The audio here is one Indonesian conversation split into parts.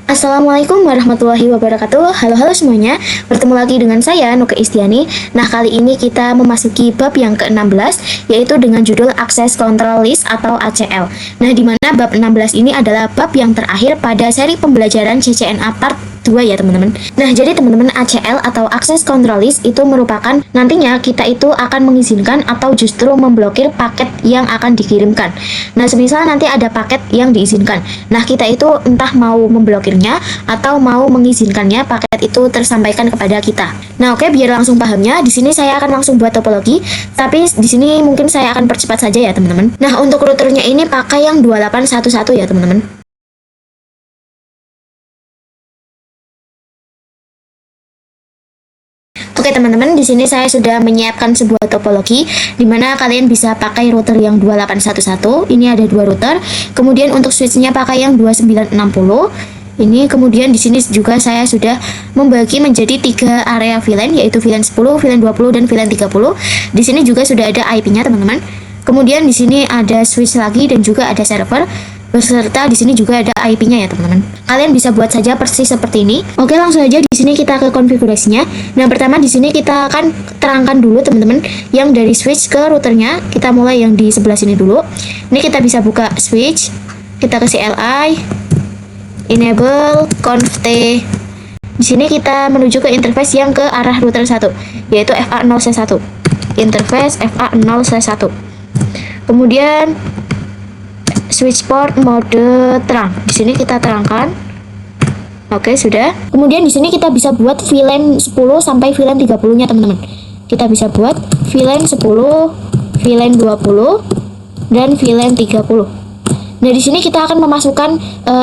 Assalamualaikum warahmatullahi wabarakatuh. Halo semuanya, bertemu lagi dengan saya Nuke Istiani. Nah, kali ini kita memasuki bab yang ke-16, yaitu dengan judul Access Control List atau ACL. Nah, di mana bab 16 ini adalah bab yang terakhir pada seri pembelajaran CCNA Part 2 ya teman-teman. Nah, jadi teman-teman, ACL atau Access Control List itu merupakan nantinya kita itu akan mengizinkan atau justru memblokir paket yang akan dikirimkan. Nah, semisal nanti ada paket yang diizinkan. Nah, kita itu entah mau memblokirnya atau mau mengizinkannya paket itu tersampaikan kepada kita. Nah, oke, biar langsung pahamnya, di sini saya akan langsung buat topologi, tapi di sini mungkin saya akan percepat saja ya teman-teman. Nah, untuk routernya ini pakai yang 2811 ya teman-teman. Oke teman-teman, di sini saya sudah menyiapkan sebuah topologi di mana kalian bisa pakai router yang 2811. Ini ada dua router. Kemudian untuk switchnya pakai yang 2960. Ini kemudian di sini juga saya sudah membagi menjadi 3 area VLAN, yaitu VLAN 10, VLAN 20 dan VLAN 30. Di sini juga sudah ada IP-nya teman-teman. Kemudian di sini ada switch lagi dan juga ada server. Beserta di sini juga ada IP-nya ya teman-teman. Kalian bisa buat saja persis seperti ini. Oke, langsung aja di sini kita ke konfigurasinya. Nah, pertama di sini kita akan terangkan dulu teman-teman yang dari switch ke routernya. Kita mulai yang di sebelah sini dulu. Ini kita bisa buka switch. Kita ke CLI, enable conf T. Di sini kita menuju ke interface yang ke arah router 1, yaitu FA0/1. Interface FA0/1. Kemudian switch port mode terang. Di sini kita terangkan. Oke, sudah. Kemudian di sini kita bisa buat VLAN 10 sampai VLAN 30-nya, teman-teman. Kita bisa buat VLAN 10, VLAN 20, dan VLAN 30. Nah, di sini kita akan memasukkan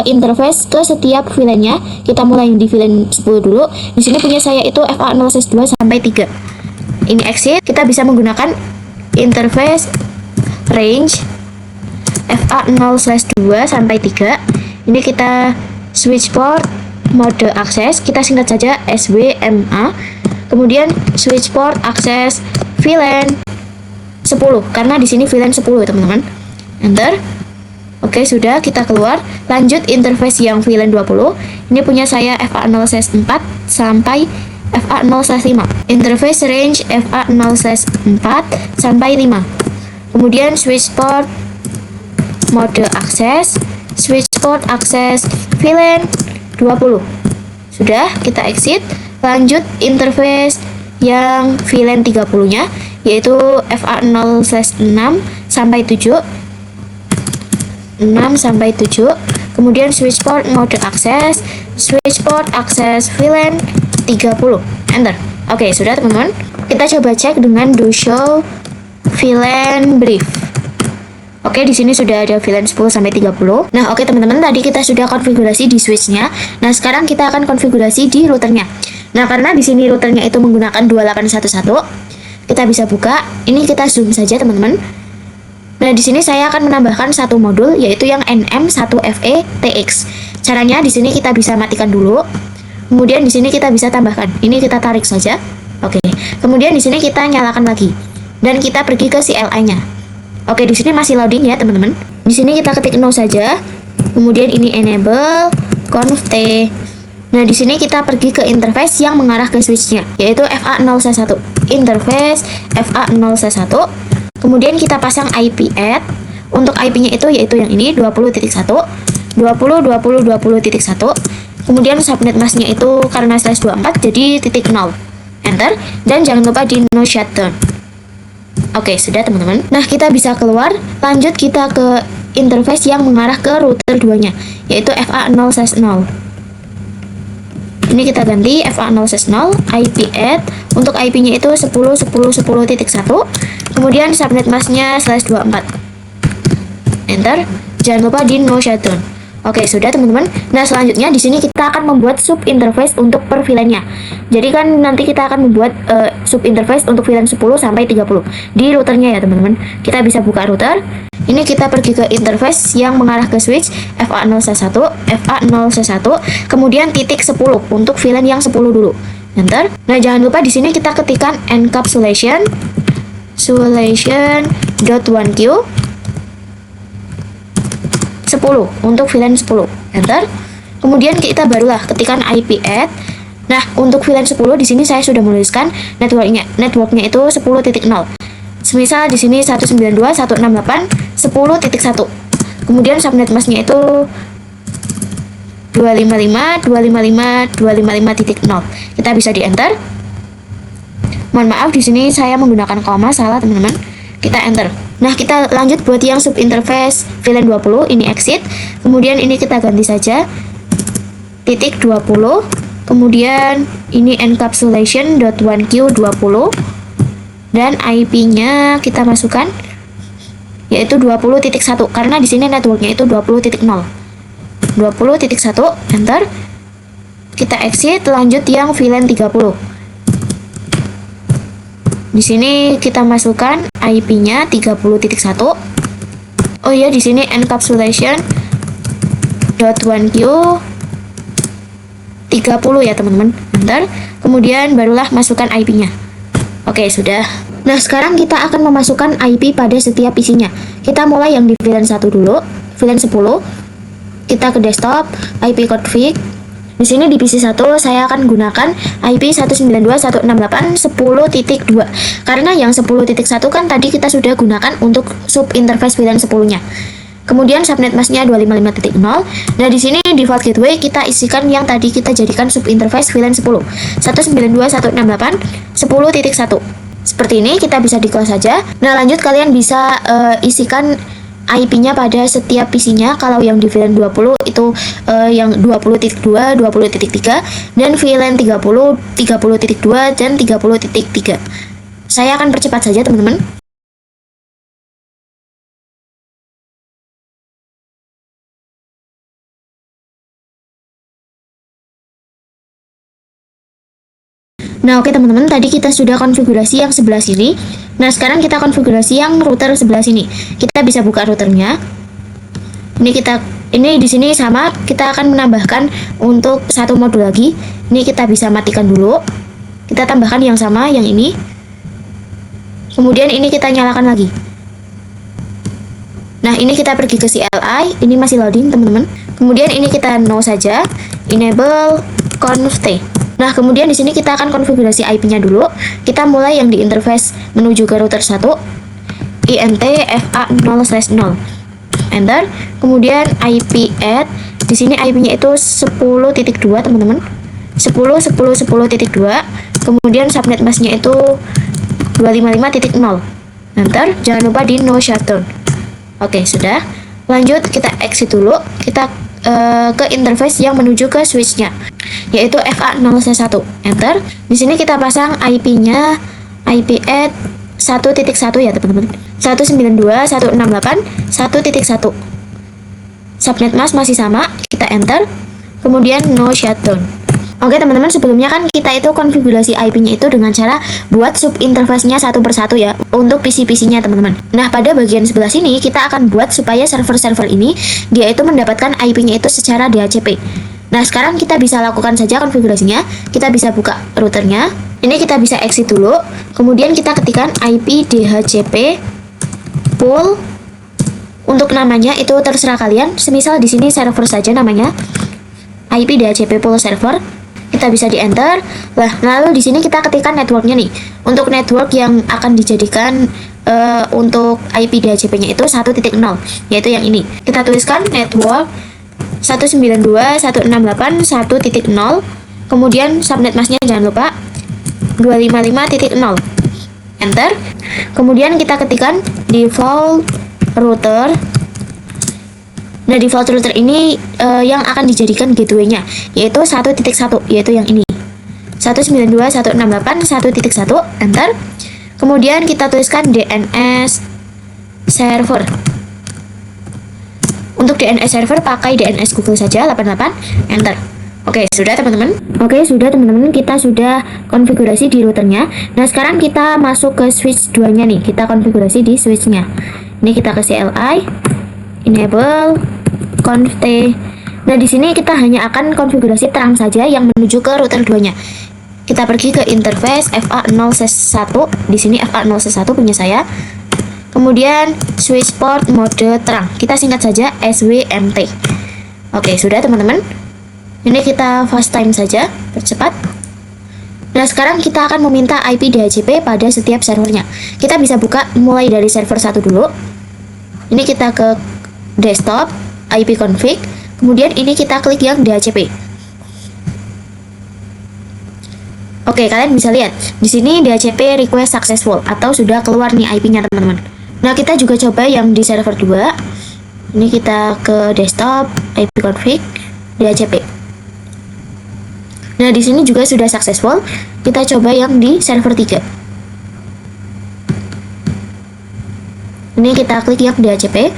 interface ke setiap VLAN-nya. Kita mulai di VLAN 10 dulu. Di sini punya saya itu FA0/2 sampai 3. Ini exit. Kita bisa menggunakan interface range FA0/2 sampai 3. Ini kita switch port mode akses, kita singkat saja SWMA. Kemudian switch port akses VLAN 10 karena di sini VLAN 10 teman-teman. Enter. Oke, sudah, kita keluar. Lanjut interface yang VLAN 20. Ini punya saya FA0/4 sampai FA0/5. Interface range FA0/4 sampai 5. Kemudian switch port mode akses, switch port akses VLAN 20. Sudah, kita exit. Lanjut interface yang VLAN 30-nya, yaitu FA0/6 sampai 7. 6 sampai 7. Kemudian switch port mode akses, switch port akses VLAN 30. Enter. Oke, sudah teman-teman. Kita coba cek dengan do show VLAN brief. Oke, di sini sudah ada VLAN 10 sampai 30. Nah, oke teman-teman, tadi kita sudah konfigurasi di switch-nya. Nah, sekarang kita akan konfigurasi di routernya. Nah, karena di sini routernya itu menggunakan 2811, kita bisa buka. Ini kita zoom saja, teman-teman. Nah, di sini saya akan menambahkan satu modul, yaitu yang NM1FE-TX. Caranya di sini kita bisa matikan dulu. Kemudian di sini kita bisa tambahkan. Ini kita tarik saja. Oke. Kemudian di sini kita nyalakan lagi. Dan kita pergi ke CLI-nya. Oke, di sini masih loading ya, teman-teman. Di sini kita ketik no saja. Kemudian ini enable conf T. Nah, di sini kita pergi ke interface yang mengarah ke switch-nya, yaitu FA0/1. Interface FA0/1. Kemudian kita pasang IP add. Untuk IP-nya itu yaitu yang ini 20.1, 20.20.20.1. Kemudian subnet mask-nya itu karena /24 jadi .0. Enter. Dan jangan lupa di no shutdown. Oke, sudah teman-teman. Nah, kita bisa keluar. Lanjut kita ke interface yang mengarah ke router 2-nya, yaitu FA0/0. Ini kita ganti FA0/0 IP add. Untuk IP-nya itu 10.10.10.1. Kemudian subnet mask-nya /24. Enter. Jangan lupa di no shutdown. Oke, sudah teman-teman. Nah, selanjutnya di sini kita akan membuat sub interface untuk per VLAN-nya. Jadi kan nanti kita akan membuat sub interface untuk VLAN 10 sampai 30 di routernya ya, teman-teman. Kita bisa buka router. Ini kita pergi ke interface yang mengarah ke switch FA0/1, FA0/1, kemudian titik 10 untuk VLAN yang 10 dulu. Enter. Nah, jangan lupa di sini kita ketikkan encapsulation 1Q 10 untuk VLAN 10. Enter. Kemudian kita barulah ketikkan IP add. Nah, untuk VLAN 10 di sini saya sudah menuliskan networknya itu 10.0. Semisal di sini 192.168.10.1. Kemudian subnet masknya itu 255.255.255.0. Kita bisa di enter. Mohon maaf di sini saya menggunakan koma, salah teman-teman. Kita enter. Nah, kita lanjut buat yang sub interface VLAN 20, ini exit. Kemudian ini kita ganti saja titik 20. Kemudian ini encapsulation.1q20 dan IP-nya kita masukkan yaitu 20.1 karena di sini networknya itu 20.0. 20.1, enter. Kita exit, lanjut yang VLAN 30. Di sini kita masukkan IP-nya 30.1. Oh iya, di sini encapsulation.1q 30 ya teman-teman. Enter. Kemudian barulah masukkan IP-nya. Oke, sudah. Nah, sekarang kita akan memasukkan IP pada setiap isinya. Kita mulai yang di VLAN 1 dulu. VLAN 10. Kita ke desktop, IP config. Di sini di PC 1 saya akan gunakan IP 192.168.10.2 karena yang 10.1 kan tadi kita sudah gunakan untuk sub interface VLAN 10-nya. Kemudian subnet masknya 255.0. Nah, di sini default gateway kita isikan yang tadi kita jadikan sub interface VLAN 10. 192.168.10.1. Seperti ini, kita bisa di close saja. Nah, lanjut kalian bisa isikan IP-nya pada setiap PC-nya. Kalau yang di VLAN 20 itu yang 20.2, 20.3 dan VLAN 30, 30.2 dan 30.3. Saya akan percepat saja teman-teman. Nah, oke teman-teman, tadi kita sudah konfigurasi yang sebelah sini. Nah, sekarang kita konfigurasi yang router sebelah sini. Kita bisa buka routernya. Ini di sini sama, kita akan menambahkan untuk satu modul lagi. Ini kita bisa matikan dulu. Kita tambahkan yang sama, yang ini. Kemudian ini kita nyalakan lagi. Nah, ini kita pergi ke CLI. Ini masih loading, teman-teman. Kemudian ini kita no saja. Enable conft. Nah, kemudian di sini kita akan konfigurasi IP-nya dulu. Kita mulai yang di interface menuju ke router 1. INT FA0/0. Enter. Kemudian IP add. Di sini IP-nya itu 10.2, teman-teman. 10.10.10.2. Kemudian subnet masknya itu 255.0. Enter. Jangan lupa di no shutdown. Oke, sudah. Lanjut kita exit dulu. Kita ke interface yang menuju ke switch-nya, yaitu FA0/1. Enter. Di sini kita pasang IP-nya IP add 1.1 ya teman-teman. 192.168.1.1. Subnet mask masih sama, kita enter. Kemudian no shutdown. Oke teman-teman, sebelumnya kan kita itu konfigurasi IP-nya itu dengan cara buat sub interface-nya satu persatu ya, untuk PC-PC-nya teman-teman. Nah, pada bagian sebelah sini kita akan buat supaya server-server ini dia itu mendapatkan IP-nya itu secara DHCP. Nah, sekarang kita bisa lakukan saja konfigurasinya. Kita bisa buka routernya. Ini kita bisa exit dulu. Kemudian kita ketikkan IP DHCP pool. Untuk namanya itu terserah kalian. Semisal di sini server saja namanya. IP DHCP pool server. Kita bisa di enter. Nah, lalu di sini kita ketikkan networknya nih. Untuk network yang akan dijadikan untuk IP DHCP-nya itu 1.0, yaitu yang ini. Kita tuliskan network 192.168.1.0. Kemudian subnet masknya jangan lupa 255.0. Enter. Kemudian kita ketikkan default router. Nah, default router ini yang akan dijadikan gateway-nya yaitu 1.1, yaitu yang ini. 192.168.1.1. Enter. Kemudian kita tuliskan DNS server. Untuk DNS server pakai DNS Google saja 88. Enter. Oke, sudah teman-teman. Oke, sudah teman-teman, kita sudah konfigurasi di routernya. Nah, sekarang kita masuk ke switch 2-nya nih. Kita konfigurasi di switch-nya. Ini kita ke CLI, enable conft. Nah, di sini kita hanya akan konfigurasi terang saja yang menuju ke router 2-nya. Kita pergi ke interface FA0/1. Di sini FA0/1 punya saya. Kemudian switch port mode terang, kita singkat saja SWMT. Oke, sudah teman-teman. Ini kita fast time saja, percepat. Nah, sekarang kita akan meminta IP DHCP pada setiap servernya. Kita bisa buka mulai dari server 1 dulu. Ini kita ke desktop, IP config, kemudian ini kita klik yang DHCP. Oke, kalian bisa lihat di sini DHCP request successful atau sudah keluar nih IP-nya teman-teman. Nah, kita juga coba yang di server 2. Ini kita ke desktop, IP config, DHCP. Nah, di sini juga sudah successful. Kita coba yang di server 3. Ini kita klik yang DHCP.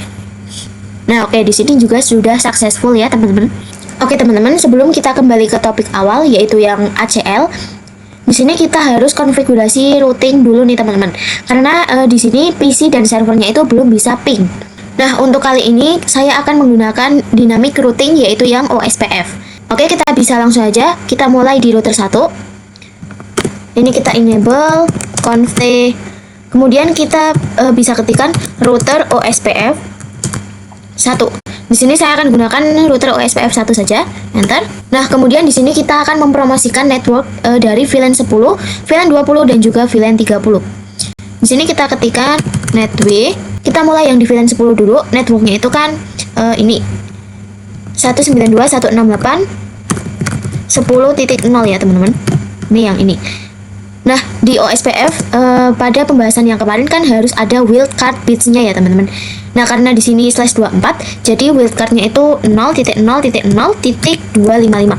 Nah, oke, di sini juga sudah successful ya, teman-teman. Oke, teman-teman, sebelum kita kembali ke topik awal yaitu yang ACL, di sini kita harus konfigurasi routing dulu nih, teman-teman. Karena di sini PC dan servernya itu belum bisa ping. Nah, untuk kali ini saya akan menggunakan dynamic routing yaitu yang OSPF. Oke, kita bisa langsung aja. Kita mulai di router 1. Ini kita enable conft. Kemudian kita bisa ketikkan router OSPF 1. Di sini saya akan gunakan router OSPF 1 saja. Enter. Nah, kemudian di sini kita akan mempromosikan network dari VLAN 10, VLAN 20 dan juga VLAN 30. Di sini kita ketikkan netw. Kita mulai yang di VLAN 10 dulu. Networknya itu kan ini 192.168.10.0 ya, teman-teman. Ini yang ini. Nah, di OSPF pada pembahasan yang kemarin kan harus ada wildcard bits-nya ya, teman-teman. Nah, karena di sini /24, jadi wildcard-nya itu 0.0.0.255.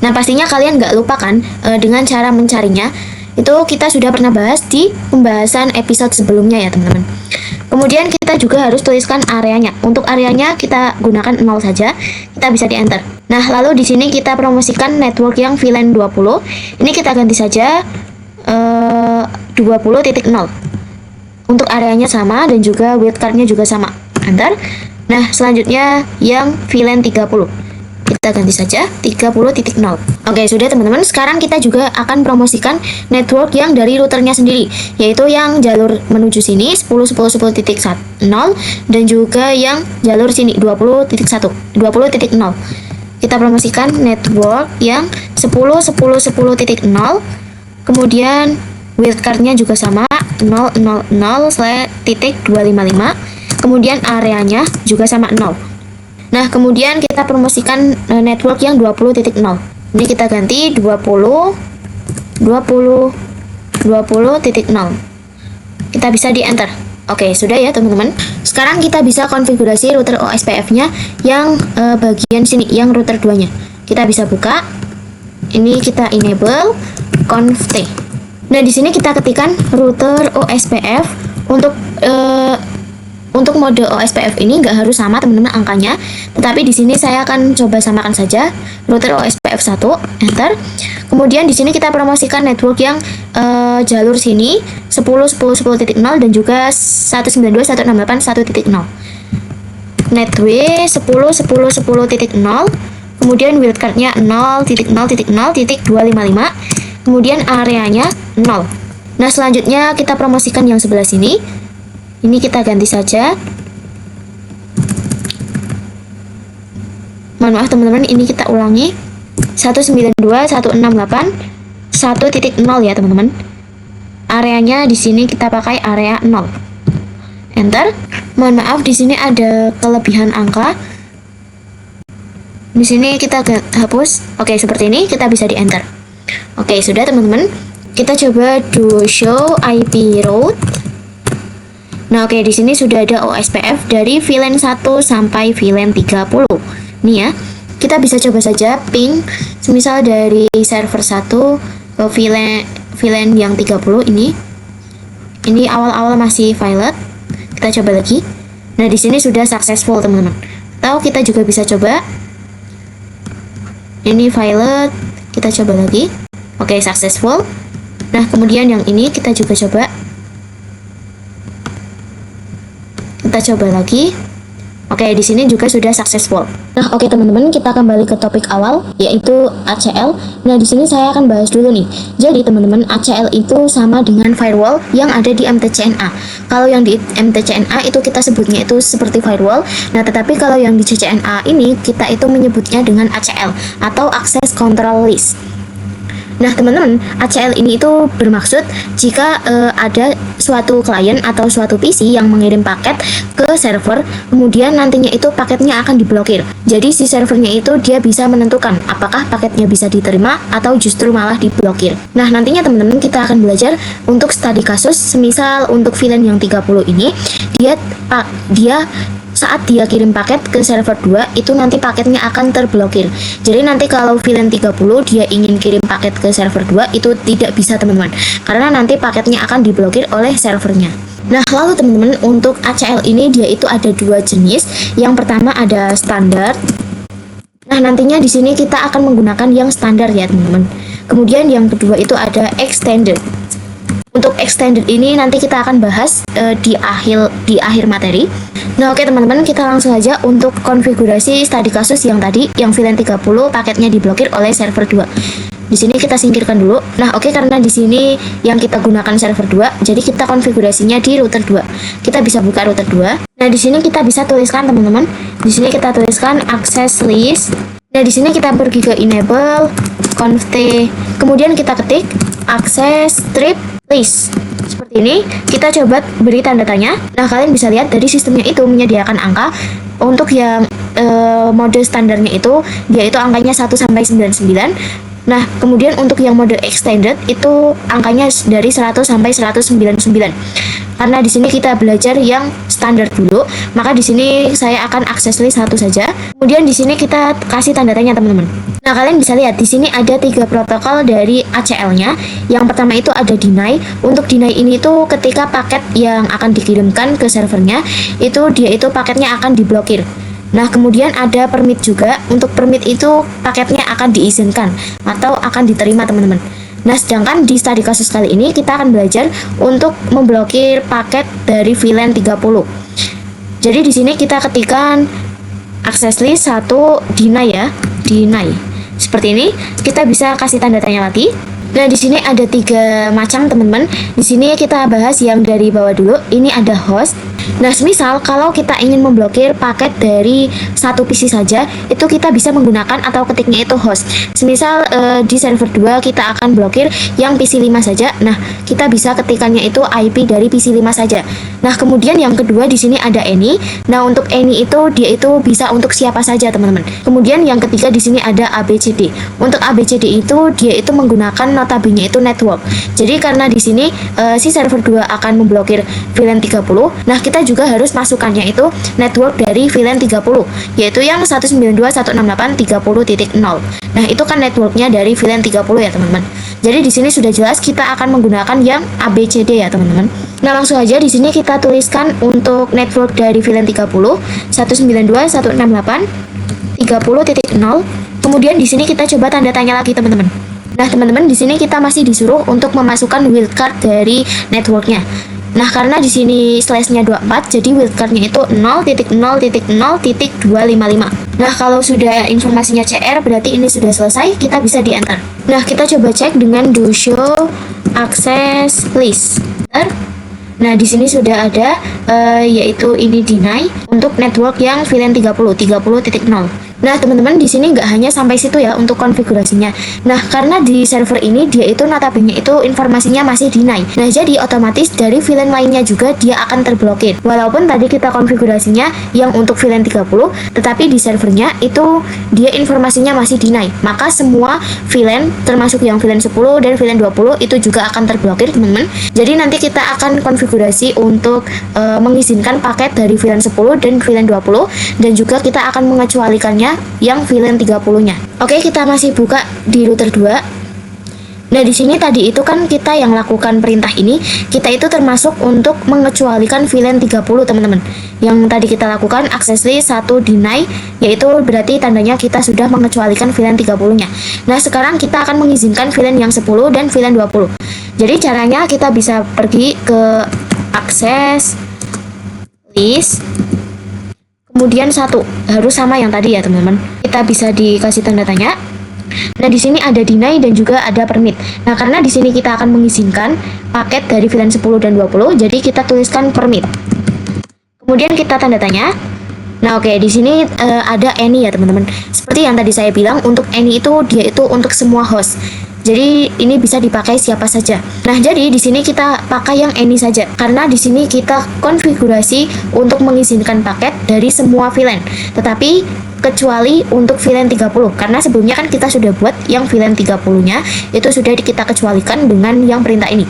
Nah, pastinya kalian nggak lupa kan dengan cara mencarinya. Itu kita sudah pernah bahas di pembahasan episode sebelumnya ya, teman-teman. Kemudian kita juga harus tuliskan areanya. Untuk areanya kita gunakan 0 saja. Kita bisa di enter. Nah, lalu di sini kita promosikan network yang VLAN 20. Ini kita ganti saja 20.0. Untuk areanya sama dan juga wildcard-nya juga sama. Enter. Nah, selanjutnya yang VLAN 30. Kita ganti saja 30.0. Oke, sudah teman-teman. Sekarang kita juga akan promosikan network yang dari routernya sendiri, yaitu yang jalur menuju sini 10.10.10.0 dan juga yang jalur sini 20.1, 20.0. Kita promosikan network yang 10.10.10.0. Kemudian wildcard-nya juga sama 0.0.0/.255. Kemudian areanya juga sama 0. Nah, kemudian kita promosikan network yang 20.0. Ini kita ganti 20.0. Kita bisa di enter. Oke, sudah ya, teman-teman. Sekarang kita bisa konfigurasi router OSPF-nya yang bagian sini, yang router 2-nya. Kita bisa buka. Ini kita enable conft. Nah, di sini kita ketikkan router OSPF untuk mode OSPF ini nggak harus sama, teman-teman, angkanya, tetapi di sini saya akan coba samakan saja router OSPF 1, enter. Kemudian di sini kita promosikan network yang jalur sini 10.10.10.0 dan juga 192.168.1.0. Netw 10.10.10.0, kemudian wildcard-nya 0.0.0.255, kemudian areanya 0. Nah, selanjutnya kita promosikan yang sebelah sini. Ini kita ganti saja. Mohon maaf, teman-teman, ini kita ulangi 192.168.1.0 ya, teman-teman. Areanya di sini kita pakai area 0. Enter. Mohon maaf, di sini ada kelebihan angka. Di sini kita hapus. Oke, seperti ini kita bisa di enter. Oke, sudah, teman-teman. Kita coba do show IP route. Nah, oke, di sini sudah ada OSPF dari VLAN 1 sampai VLAN 30. Nih ya. Kita bisa coba saja ping semisal dari server 1 ke VLAN yang 30 ini. Ini awal-awal masih violet. Kita coba lagi. Nah, di sini sudah successful, teman-teman. Atau kita juga bisa coba ini violet, kita coba lagi. Oke, successful. Nah, kemudian yang ini kita juga coba. Kita coba lagi. Oke, di sini juga sudah successful. Nah, oke teman-teman, kita kembali ke topik awal, yaitu ACL. Nah, di sini saya akan bahas dulu nih. Jadi teman-teman, ACL itu sama dengan firewall yang ada di MTCNA. Kalau yang di MTCNA itu kita sebutnya itu seperti firewall. Nah, tetapi kalau yang di CCNA ini kita itu menyebutnya dengan ACL atau Access Control List. Nah teman-teman, ACL ini itu bermaksud jika ada suatu klien atau suatu PC yang mengirim paket ke server, kemudian nantinya itu paketnya akan diblokir. Jadi si servernya itu dia bisa menentukan apakah paketnya bisa diterima atau justru malah diblokir. Nah nantinya teman-teman kita akan belajar untuk studi kasus, semisal untuk VLAN yang 30 ini dia saat dia kirim paket ke server 2 itu nanti paketnya akan terblokir. Jadi nanti kalau VLAN 30 dia ingin kirim paket ke server 2 itu tidak bisa teman-teman, karena nanti paketnya akan diblokir oleh servernya. Nah lalu teman-teman, untuk ACL ini dia itu ada dua jenis. Yang pertama ada standar. Nah nantinya di sini kita akan menggunakan yang standar ya teman-teman. Kemudian yang kedua itu ada extended. Untuk extended ini nanti kita akan bahas di akhir materi. Nah oke teman-teman, kita langsung aja untuk konfigurasi studi kasus yang tadi, yang VLAN 30 paketnya diblokir oleh server 2. Di sini kita singkirkan dulu. Nah oke, karena di sini yang kita gunakan server 2, jadi kita konfigurasinya di router 2. Kita bisa buka router 2. Nah di sini kita bisa tuliskan teman-teman. Di sini kita tuliskan access list. Nah di sini kita pergi ke enable conft, kemudian kita ketik access strip list. Seperti ini, kita coba beri tanda tanya. Nah, kalian bisa lihat dari sistemnya itu menyediakan angka. Untuk yang mode standarnya itu, dia itu angkanya 1 sampai 99. Nah, kemudian untuk yang mode extended itu angkanya dari 100 sampai 199. Karena di sini kita belajar yang standar dulu, maka di sini saya akan akses list 1 saja. Kemudian di sini kita kasih tanda tanya teman-teman. Nah, kalian bisa lihat di sini ada 3 protokol dari ACL-nya. Yang pertama itu ada deny. Untuk deny ini tuh ketika paket yang akan dikirimkan ke servernya itu dia itu paketnya akan diblokir. Nah, kemudian ada permit juga. Untuk permit itu paketnya akan diizinkan atau akan diterima teman-teman. Nah, sedangkan di studi kasus kali ini kita akan belajar untuk memblokir paket dari VLAN 30. Jadi di sini kita ketikkan access list 1 deny ya, deny. Seperti ini, kita bisa kasih tanda tanya lagi. Nah, di sini ada 3 macam teman-teman. Di sini kita bahas yang dari bawah dulu. Ini ada host. Nah, semisal kalau kita ingin memblokir paket dari satu PC saja, itu kita bisa menggunakan atau ketiknya itu host. Semisal di server 2 kita akan blokir yang PC 5 saja. Nah, kita bisa ketikannya itu IP dari PC 5 saja. Nah, kemudian yang kedua di sini ada any. Nah, untuk any itu dia itu bisa untuk siapa saja, teman-teman. Kemudian yang ketiga di sini ada ABCD. Untuk ABCD itu dia itu menggunakan notabene itu network. Jadi karena di sini si server 2 akan memblokir VLAN 30. Nah, kita juga harus masukannya itu network dari VLAN 30, yaitu yang 192.168.30.0. Nah, itu kan networknya dari VLAN 30 ya, teman-teman. Jadi di sini sudah jelas kita akan menggunakan yang ABCD ya, teman-teman. Nah, langsung aja di sini kita tuliskan untuk network dari VLAN 30 192.168.30.0. Kemudian di sini kita coba tanda tanya lagi, teman-teman. Nah, teman-teman, di sini kita masih disuruh untuk memasukkan wildcard dari networknya. Nah, karena di sini slashnya 24, jadi wildcardnya itu 0.0.0.255. Nah, kalau sudah informasinya CR, berarti ini sudah selesai, kita bisa di enter. Nah, kita coba cek dengan do show access list. Nah, di sini sudah ada yaitu ini deny untuk network yang VLAN 30.0. Nah, teman-teman, di sini nggak hanya sampai situ ya untuk konfigurasinya. Nah, karena di server ini dia itu notabene itu informasinya masih deny. Nah, jadi otomatis dari VLAN lainnya juga dia akan terblokir. Walaupun tadi kita konfigurasinya yang untuk VLAN 30, tetapi di servernya itu dia informasinya masih deny. Maka semua VLAN termasuk yang VLAN 10 dan VLAN 20 itu juga akan terblokir, teman-teman. Jadi nanti kita akan konfigurasi untuk mengizinkan paket dari VLAN 10 dan VLAN 20, dan juga kita akan mengecualikannya yang VLAN 30-nya. Oke, kita masih buka di router 2. Nah, di sini tadi itu kan kita yang lakukan perintah ini, kita itu termasuk untuk mengecualikan VLAN 30, teman-teman. Yang tadi kita lakukan access list 1 deny, yaitu berarti tandanya kita sudah mengecualikan VLAN 30-nya. Nah, sekarang kita akan mengizinkan VLAN yang 10 dan VLAN 20. Jadi caranya kita bisa pergi ke access list, kemudian 1 harus sama yang tadi ya teman-teman. Kita bisa dikasih tanda tanya. Nah, di sini ada deny dan juga ada permit. Nah, karena di sini kita akan mengizinkan paket dari VLAN 10 dan 20, jadi kita tuliskan permit. Kemudian kita tanda tanya. Nah, oke, di sini ada any ya teman-teman. Seperti yang tadi saya bilang, untuk any itu dia itu untuk semua host. Jadi ini bisa dipakai siapa saja. Nah, jadi di sini kita pakai yang any saja karena di sini kita konfigurasi untuk mengizinkan paket dari semua VLAN. Tetapi kecuali untuk VLAN 30 karena sebelumnya kan kita sudah buat yang VLAN 30-nya itu sudah kita kecualikan dengan yang perintah ini.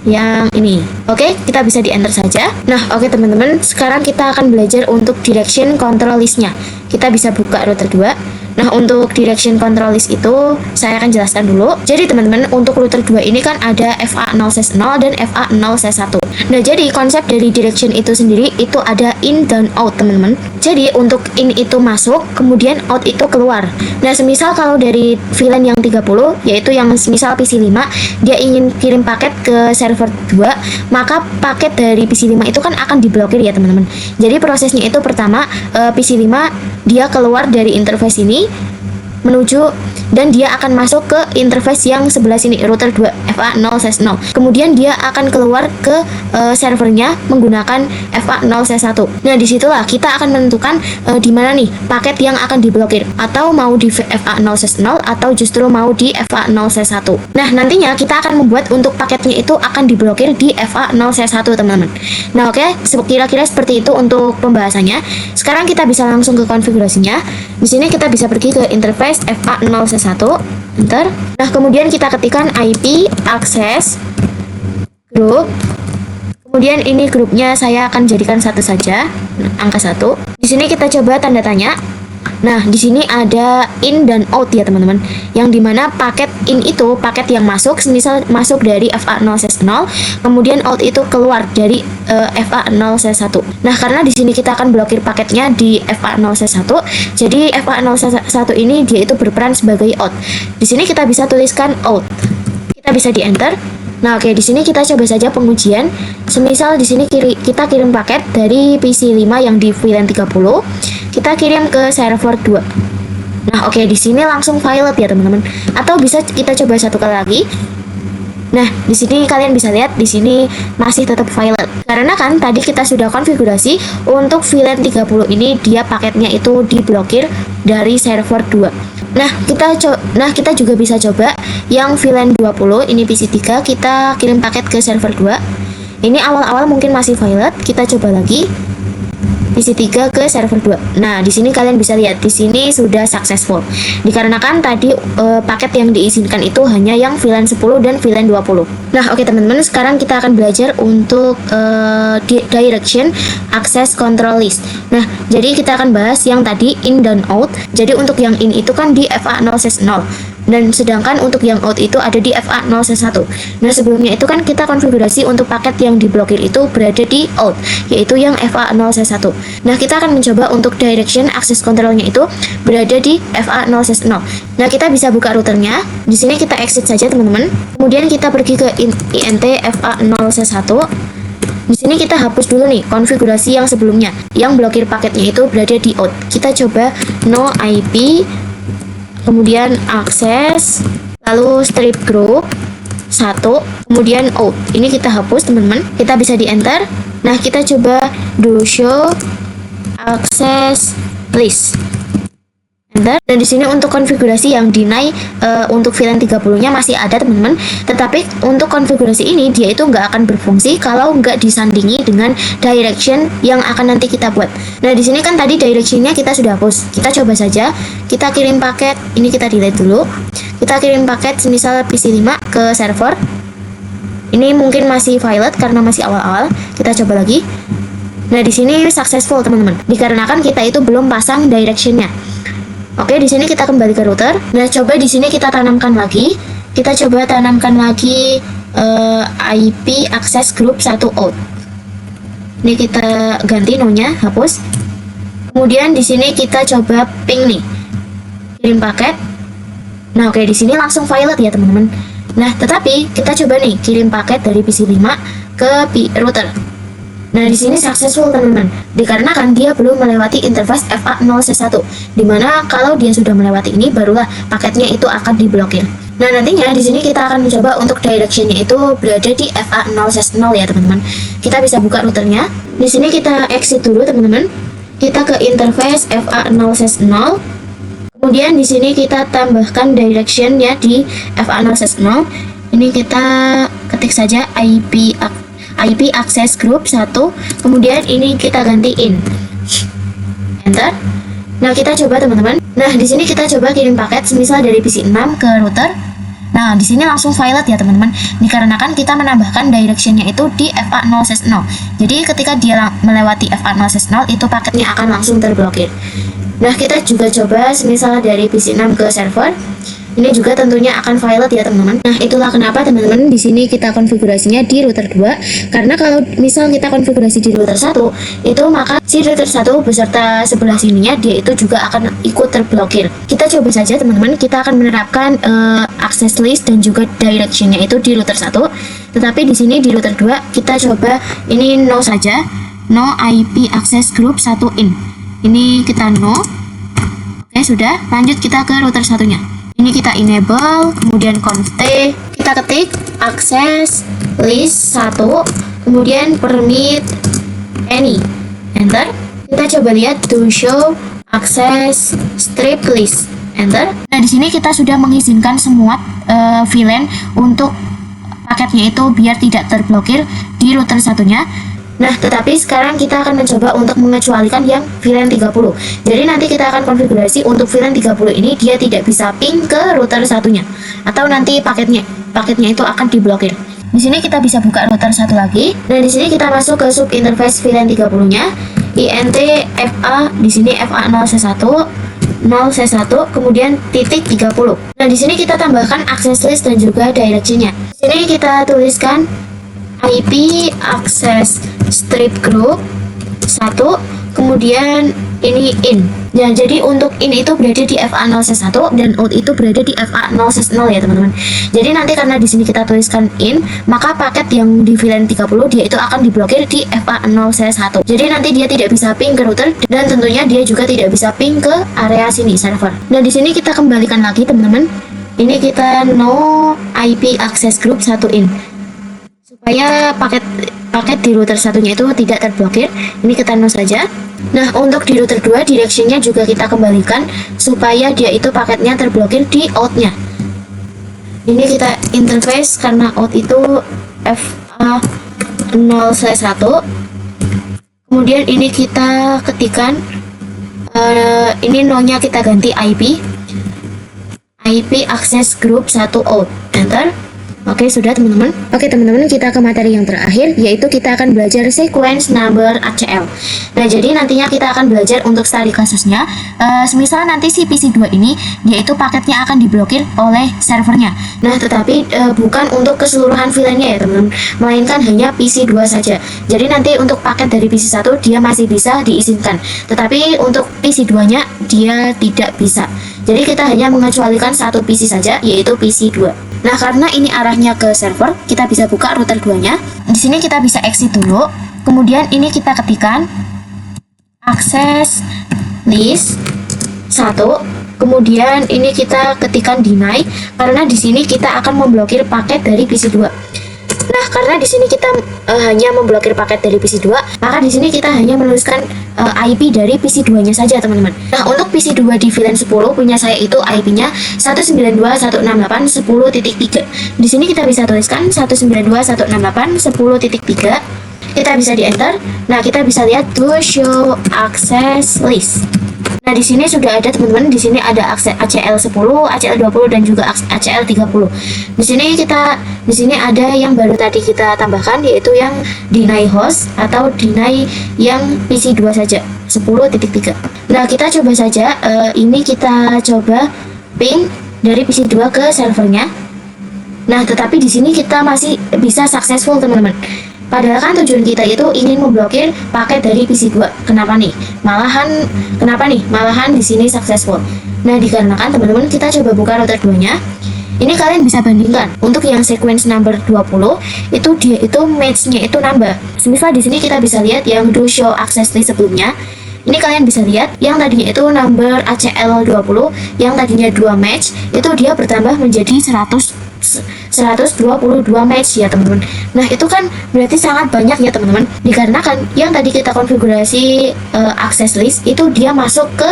Yang ini. Oke, kita bisa di enter saja. Nah, oke teman-teman, sekarang kita akan belajar untuk direction control list-nya. Kita bisa buka router 2. Nah, untuk direction control list itu saya akan jelaskan dulu. Jadi teman-teman, untuk router 2 ini kan ada FA0/0 dan FA0/1. Nah, jadi konsep dari direction itu sendiri itu ada in dan out teman-teman. Jadi untuk in itu masuk, kemudian out itu keluar. Nah, semisal kalau dari VLAN yang 30, yaitu yang semisal PC5, dia ingin kirim paket ke server 2, maka paket dari PC5 itu kan akan diblokir ya teman-teman. Jadi prosesnya itu pertama, PC5 dia keluar dari interface ini menuju dan dia akan masuk ke interface yang sebelah sini, router 2 FA0/0. Kemudian dia akan keluar ke servernya menggunakan FA0/1. Nah, disitulah kita akan menentukan di mana nih paket yang akan diblokir, atau mau di FA0/0 atau justru mau di FA0/1. Nah, nantinya kita akan membuat untuk paketnya itu akan diblokir di FA0/1 teman-teman. Nah, oke, kira-kira seperti itu untuk pembahasannya. Sekarang kita bisa langsung ke konfigurasinya. Di sini kita bisa pergi ke interface FA0/1, enter. Nah, kemudian kita ketikkan IP access group. Kemudian ini grupnya saya akan jadikan satu saja, angka 1. Di sini kita coba tanda tanya. Nah, di sini ada in dan out ya teman-teman. Yang dimana paket in itu paket yang masuk, misal masuk dari FA0/0, kemudian out itu keluar dari FA0/1. Nah, karena di sini kita akan blokir paketnya di FA0/1, jadi FA0/1 ini dia itu berperan sebagai out. Di sini kita bisa tuliskan out. Kita bisa di enter. Nah, oke, di sini kita coba saja pengujian. Semisal di sini kita kirim paket dari PC5 yang di VLAN 30, kita kirim ke server 2. Nah, oke, di sini langsung violet ya teman-teman. Atau bisa kita coba satu kali lagi. Nah, di sini kalian bisa lihat di sini masih tetap violet. Karena kan tadi kita sudah konfigurasi untuk VLAN 30 ini dia paketnya itu diblokir dari server 2. Nah, kita juga bisa coba yang VLAN 20 ini PC3, kita kirim paket ke server 2. Ini awal-awal mungkin masih violet, kita coba lagi. PC3 ke server 2. Nah, di sini kalian bisa lihat di sini sudah successful. Dikarenakan tadi paket yang diizinkan itu hanya yang VLAN 10 dan VLAN 20. Nah, oke teman-teman, sekarang kita akan belajar untuk direction access control list. Nah, jadi kita akan bahas yang tadi in dan out. Jadi untuk yang in itu kan di FA0/0. Dan sedangkan untuk yang out itu ada di FA0/1. Nah, sebelumnya itu kan kita konfigurasi untuk paket yang diblokir itu berada di out, yaitu yang FA0/1. Nah, kita akan mencoba untuk direction access controlnya itu berada di FA0/0. Nah, kita bisa buka routernya. Di sini kita exit saja, teman-teman. Kemudian kita pergi ke int FA0/1. Di sini kita hapus dulu nih konfigurasi yang sebelumnya, yang blokir paketnya itu berada di out. Kita coba no IP, kemudian akses, lalu strip group 1, kemudian out. Ini kita hapus teman-teman. Kita bisa di enter. Nah, kita coba do show access list, enter. Dan di sini untuk konfigurasi yang deny untuk VLAN 30-nya masih ada teman-teman. Tetapi untuk konfigurasi ini dia itu nggak akan berfungsi kalau nggak disandingi dengan direction yang akan nanti kita buat. Nah, di sini kan tadi directionnya kita sudah hapus. Kita coba saja. Kita kirim paket. Ini kita delete dulu. Kita kirim paket semisal PC5 ke server. Ini mungkin masih violet karena masih awal-awal. Kita coba lagi. Nah, di sini successful teman-teman. Dikarenakan kita itu belum pasang directionnya. Oke, di sini kita kembali ke router. Nah, coba di sini kita tanamkan lagi. Kita coba tanamkan lagi IP access group 1 out. Ini kita ganti no-nya, hapus. Kemudian di sini kita coba ping nih. Kirim paket. Nah, oke, di sini langsung violet ya, teman-teman. Nah, tetapi kita coba nih kirim paket dari PC5 ke router. Nah, di sini successful teman-teman, dikarenakan dia belum melewati interface FA0C1, dimana kalau dia sudah melewati ini, barulah paketnya itu akan diblokir. Nah, nantinya di sini kita akan mencoba untuk directionnya itu berada di FA0C0 ya teman-teman. Kita bisa buka routernya. Di sini kita exit dulu teman-teman. Kita ke interface FA0C0. Kemudian di sini kita tambahkan directionnya di FA0C0. Ini kita ketik saja IP access group 1, kemudian ini kita gantiin enter. Nah, kita coba teman-teman. Nah, di sini kita coba kirim paket semisal dari PC 6 ke router. Nah, di sini langsung violet ya teman-teman, dikarenakan kita menambahkan directionnya itu di FA0C0. Jadi ketika dia melewati FA0C0 itu paketnya akan langsung terblokir. Nah, kita juga coba semisal dari PC 6 ke server. Ini juga tentunya akan violet ya teman-teman. Nah, itulah kenapa teman-teman di sini kita konfigurasinya di router 2. Karena kalau misal kita konfigurasi di router 1, itu maka si router 1 beserta sebelah sininya dia itu juga akan ikut terblokir. Kita coba saja teman-teman, kita akan menerapkan access list dan juga directionnya itu di router 1. Tetapi di sini di router 2 kita coba ini no saja, no IP access group 1 in. Ini kita no. Oke, sudah. Lanjut kita ke router satunya. Ini kita enable, kemudian conft, kita ketik access list 1, kemudian permit any, enter. Kita coba lihat to show access strip list, enter. Nah, di sini kita sudah mengizinkan semua VLAN untuk paketnya itu biar tidak terblokir di router satunya. Nah, tetapi sekarang kita akan mencoba untuk mengecualikan yang VLAN 30. Jadi nanti kita akan konfigurasi untuk VLAN 30 ini dia tidak bisa ping ke router satunya, atau nanti paketnya itu akan diblokir. Di sini kita bisa buka router satu lagi. Nah, di sini kita masuk ke sub interface VLAN 30-nya, int fa, di sini fa0c1 0c1, kemudian titik 30. Nah, di sini kita tambahkan access list dan juga direction-nya. Di sini kita tuliskan IP access strip group 1, kemudian ini in. Nah, jadi untuk in itu berada di FA0C1 dan out itu berada di FA0C0 ya teman-teman. Jadi nanti karena di sini kita tuliskan in, maka paket yang di VLAN 30 dia itu akan diblokir di FA0C1. Jadi nanti dia tidak bisa ping ke router dan tentunya dia juga tidak bisa ping ke area sini server. Nah, di sini kita kembalikan lagi teman-teman. Ini kita no IP access group 1 in, supaya paket di router satunya itu tidak terblokir. Ini kita no saja. Nah, untuk di router 2 directionnya juga kita kembalikan supaya dia itu paketnya terblokir di outnya. Ini kita interface karena out itu FA0C1. Kemudian ini kita ketikkan ini no-nya kita ganti IP access group 1 out, enter. Oke, sudah teman-teman. Oke teman-teman, kita ke materi yang terakhir, yaitu kita akan belajar sequence number ACL. Nah, jadi nantinya kita akan belajar untuk studi kasusnya. Semisal nanti si PC2 ini, yaitu paketnya akan diblokir oleh servernya. Nah, tetapi bukan untuk keseluruhan VLAN-nya ya teman-teman, melainkan hanya PC2 saja. Jadi nanti untuk paket dari PC1 dia masih bisa diizinkan, tetapi untuk PC2-nya dia tidak bisa. Jadi kita hanya mengecualikan satu PC saja, yaitu PC2. Nah, karena ini arahnya ke server, kita bisa buka router 2-nya. Di sini kita bisa exit dulu. Kemudian ini kita ketikkan access list 1. Kemudian ini kita ketikkan deny karena di sini kita akan memblokir paket dari PC2. Nah, karena di sini kita hanya memblokir paket dari PC2, maka di sini kita hanya menuliskan IP dari PC2-nya saja, teman-teman. Nah, untuk PC2 di VLAN 10 punya saya itu IP-nya 192.168.10.3. Di sini kita bisa tuliskan 192.168.10.3. Kita bisa di enter. Nah, kita bisa lihat to show access list. Nah, di sini sudah ada teman-teman, di sini ada ACL10, ACL20 dan juga ACL30. Di sini ada yang baru tadi kita tambahkan, yaitu yang deny host atau deny yang PC2 saja 10.3. Nah, kita coba saja ini kita coba ping dari PC2 ke servernya. Nah, tetapi di sini kita masih bisa successful, teman-teman. Padahal kan tujuan kita itu ingin memblokir paket dari PC2. Kenapa nih? Malahan di sini successful. Nah, dikarenakan teman-teman kita coba buka router 2-nya. Ini kalian bisa bandingkan. Untuk yang sequence number 20 itu dia itu match-nya itu nambah. Semisal di sini kita bisa lihat yang do show access list sebelumnya. Ini kalian bisa lihat yang tadinya itu number ACL 20 yang tadinya 2 match itu dia bertambah menjadi 122 match ya teman-teman. Nah itu kan berarti sangat banyak ya teman-teman, dikarenakan yang tadi kita konfigurasi access list itu dia masuk ke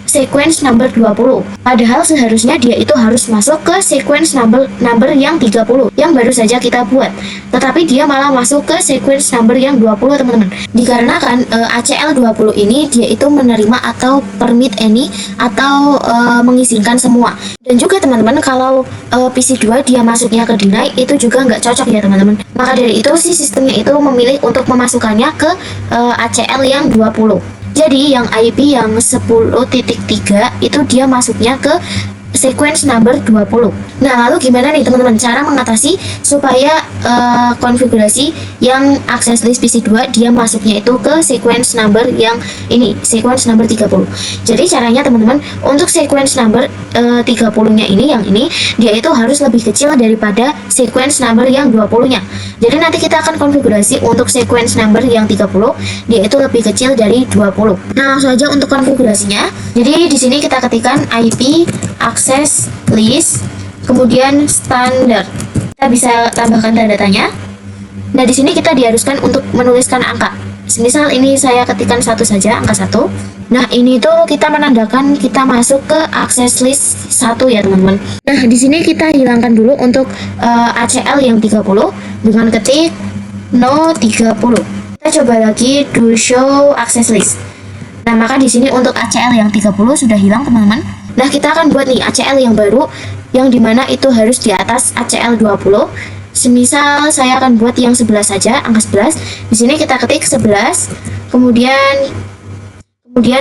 sequence number 20, padahal seharusnya dia itu harus masuk ke sequence number yang 30 yang baru saja kita buat, tetapi dia malah masuk ke sequence number yang 20 teman-teman, dikarenakan ACL 20 ini dia itu menerima atau permit any atau mengizinkan semua. Dan juga teman-teman kalau PC2 dia masuknya ke deny itu juga nggak cocok ya teman-teman. Maka dari itu si sistemnya itu memilih untuk memasukkannya ke ACL yang 20. Jadi yang IP yang 10.3 itu dia masuknya ke sequence number 20. Nah lalu gimana nih teman-teman cara mengatasi supaya konfigurasi yang access list PC2 dia masuknya itu ke sequence number yang ini, sequence number 30. Jadi caranya teman-teman untuk sequence number 30 nya ini, yang ini dia itu harus lebih kecil daripada sequence number yang 20 nya. Jadi nanti kita akan konfigurasi untuk sequence number yang 30 dia itu lebih kecil dari 20. Nah langsung aja untuk konfigurasinya. Jadi di sini kita ketikkan IP access list kemudian standar. Kita bisa tambahkan tanda tanya. Nah di sini kita diharuskan untuk menuliskan angka. Misal ini saya ketikkan 1 saja, angka 1. Nah ini tuh kita menandakan kita masuk ke access list 1 ya teman-teman. Nah di sini kita hilangkan dulu untuk ACL yang 30 dengan ketik no 30. Kita coba lagi do show access list. Nah maka di sini untuk ACL yang 30 sudah hilang teman-teman. Nah kita akan buat nih ACL yang baru yang dimana itu harus di atas ACL 20. Semisal saya akan buat yang 11 saja, angka 11. Di sini kita ketik 11, kemudian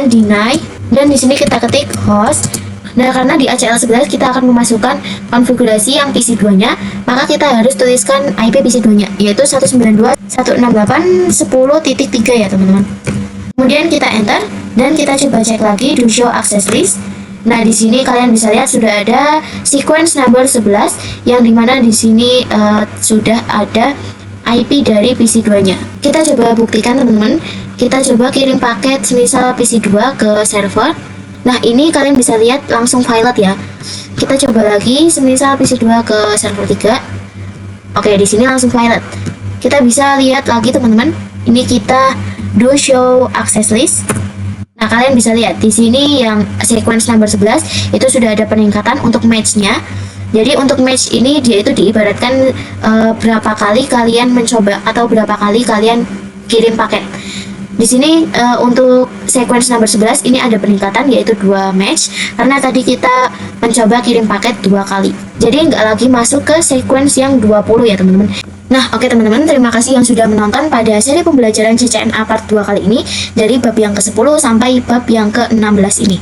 deny, dan di sini kita ketik host. Nah karena di ACL 11 kita akan memasukkan konfigurasi yang PC2-nya, maka kita harus tuliskan IP PC2-nya yaitu 192.168.10.3 ya teman-teman. Kemudian kita enter dan kita coba cek lagi do show access list. Nah di sini kalian bisa lihat sudah ada sequence number 11 yang dimana di sini sudah ada IP dari PC2-nya. Kita coba buktikan teman-teman. Kita coba kirim paket semisal PC2 ke server. Nah ini kalian bisa lihat langsung violet ya. Kita coba lagi semisal PC2 ke server 3. Oke di sini langsung violet. Kita bisa lihat lagi teman-teman. Ini kita do show access list. Nah kalian bisa lihat di sini yang sequence number 11 itu sudah ada peningkatan untuk match-nya. Jadi untuk match ini dia itu diibaratkan berapa kali kalian mencoba atau berapa kali kalian kirim paket. Di sini untuk sequence number 11 ini ada peningkatan yaitu 2 match karena tadi kita mencoba kirim paket 2 kali. Jadi nggak lagi masuk ke sequence yang 20 ya teman-teman. Nah oke teman-teman, terima kasih yang sudah menonton pada seri pembelajaran CCNA part 2 kali ini dari bab yang ke-10 sampai bab yang ke-16 ini.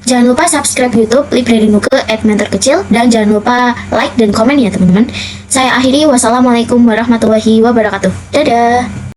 Jangan lupa subscribe YouTube Library Nuke @mentor-kecil dan jangan lupa like dan komen ya teman-teman. Saya akhiri, wassalamualaikum warahmatullahi wabarakatuh. Dadah.